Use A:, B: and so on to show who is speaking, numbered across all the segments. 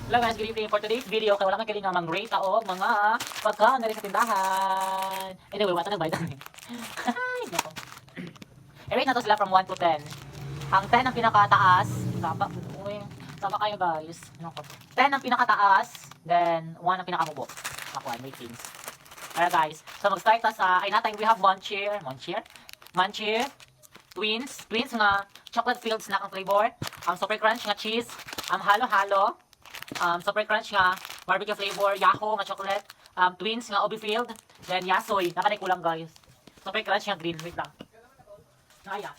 A: Hello guys, good evening. For today's video, kaya wala kang kiling nga mang-rate o mga pagkaon na rin sa tindahan. Anyway, wala na nagbayad na. Ay, nako. I-rate na to sila from 1 to 10. Ang 10 ang pinakataas. Tama, uy, tama kayo guys. Nako. 10 ang pinakataas, then 1 ang pinakamubo. Ako, may things. Alright guys, so mag-start ta sa, ay natay, we have Munchier, Twins nga chocolate filled snack ang flavor, Super Crunch nga cheese, halo-halo, Super Crunch nga barbecue flavor, Yahoo nga chocolate, Twins nga obi filled, then Yasoy, nakanay kulang guys. Super Crunch nga green, wait lang. Naya.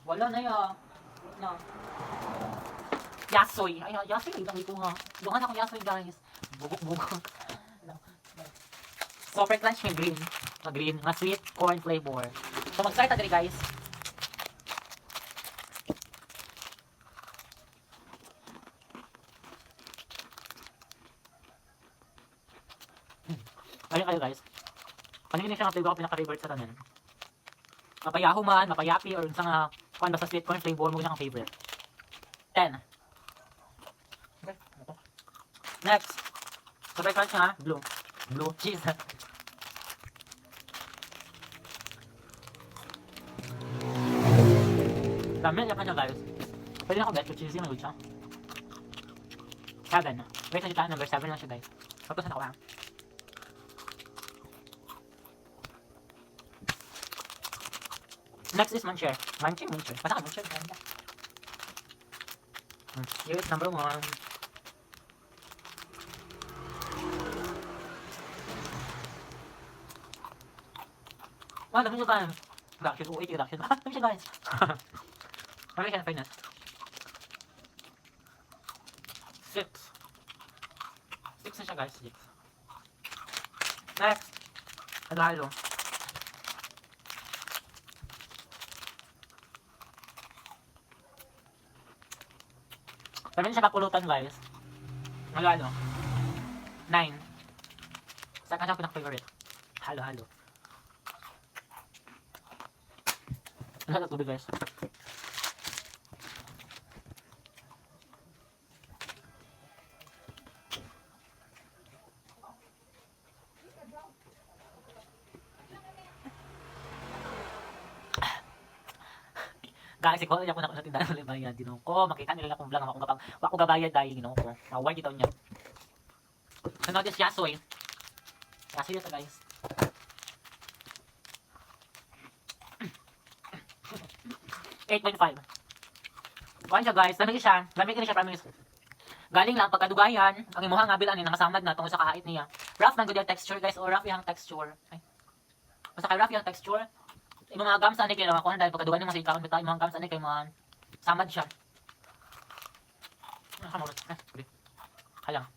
A: Wala na ya. No. Yasoy. Ay, Yasoy, lang ito nga. Dungan ako Yasoy guys. Bugok-bugok. Super Crunch nga green, nga sweet corn flavor. So mag-start na diri guys. Ayun kayo guys. Kanina siya nga flavor ko pinaka-favorite sa tanan. Mapayaho man, mapayapi, or sa nga kung basta sweet corn flavor mo siya ang favorite. 10. Okay. Next. Super Crunch nga, blue cheese. Dami niya kanya guys. Pwede na ako bet with cheesy mag siya. 7. Wait na kita, number 7 lang siya guys. Tapos na ako lang. Next is Munchier. Munchier. Basta ka Munchier. Here is number 1. Wow, dami siya guys. Reaction. Dami siya guys. Dami siya na fairness. 6 na siya guys. 6. Next. Halo. Dami siya kapulutan guys. Halo. 9. Saan ka siya pinaka-favorite? Halo. Lahat na tubig guys. Guys, ikaw niya ko na sa tindahan ulit bayad din ko. Makita nila akong vlog ako gapang ako gabayad dahil ginaw ko. Award dito niya. Sunod is Yasoy. Yasoy dito guys. $8.5. Kuhan siya guys. Lamig siya promise. Galing lang pagkadugayan. Ang imuha nga bilan ni nakasamad na tungkol sa kahit niya. Rough man good yung texture guys, o rough yung texture. Ay. Basta kay rough yung texture. Yung mga gums ani kay mga kuhan dahil pagkadugan yung mga sikawon bitaw yung mga gums ani kay mga samad siya. Kamurot. Halang.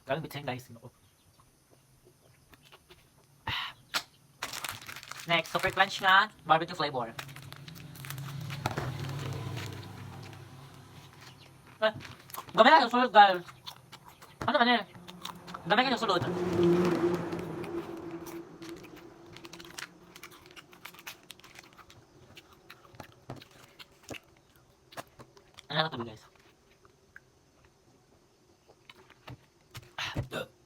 A: Galing bitsin guys. Next, Super Crunch nga barbecue flavor. Gamay na yung sulod guys. Ano man eh? Gamay ka yung sulod. Ano na tubig guys?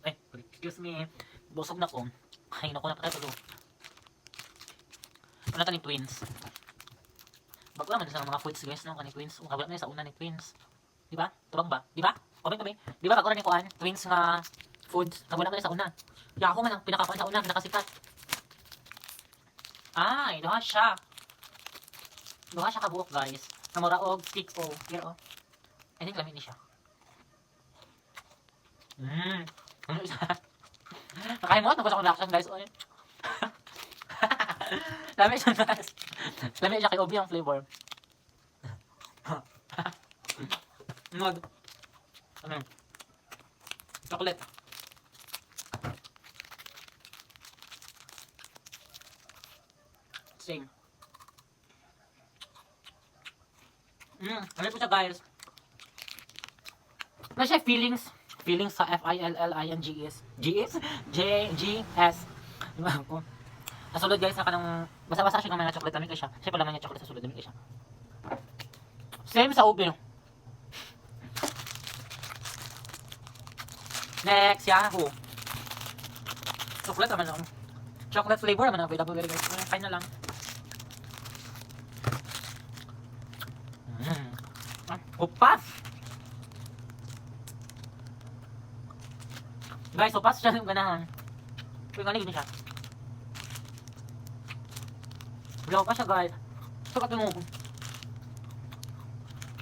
A: Ay, excuse me. Busog na ko. Ay, naku na pala tulog. Ano ka ni Twins? Bago naman sa mga foods guys, no? Kani Twins. Wala na sa una ni Twins. Diba? Tubang ba? Diba? Comment kami. Diba bago na ni Kuan? Twins nga foods. Wala na sa una. Yahoo man ang pinakakuan sa una. Pinakasikat. Ay, duha siya. Duha siya kabuok guys. Namura og stick o. Here o. I think lamig ni siya. Ano isa? Nakahimot na ba sa reaction guys? Oy. Lamig siya guys. Lamig siya kay Obi ang flavor. Mod. Ano? Chocolate. Same. Ano po siya guys? Ano siya feelings? Feelings sa F-I-L-L-I-N-G-S. G-S? J-G-S. Diba ako? Nasulod guys, naka ng basa-basa siya ng mga chocolate lamig siya. Siya pala man yung chocolate sa sulod lamig siya. Same sa ube. Next, Yahoo. Chocolate naman lang. Chocolate flavor naman ang available guys. Kain na lang. Upas! Guys, upas siya yung ganahan. Kaya ganig niya siya. Wala pa siya guys. Sukat mo.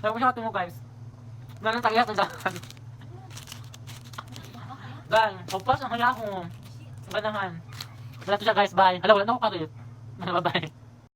A: Wala pa siya mo guys. Wala nang tagiyak ng dahan. Guys, upas ang kaya ko. Ganahan. Wala to siya guys, bye. Hala, wala na ako karit. Bye bye.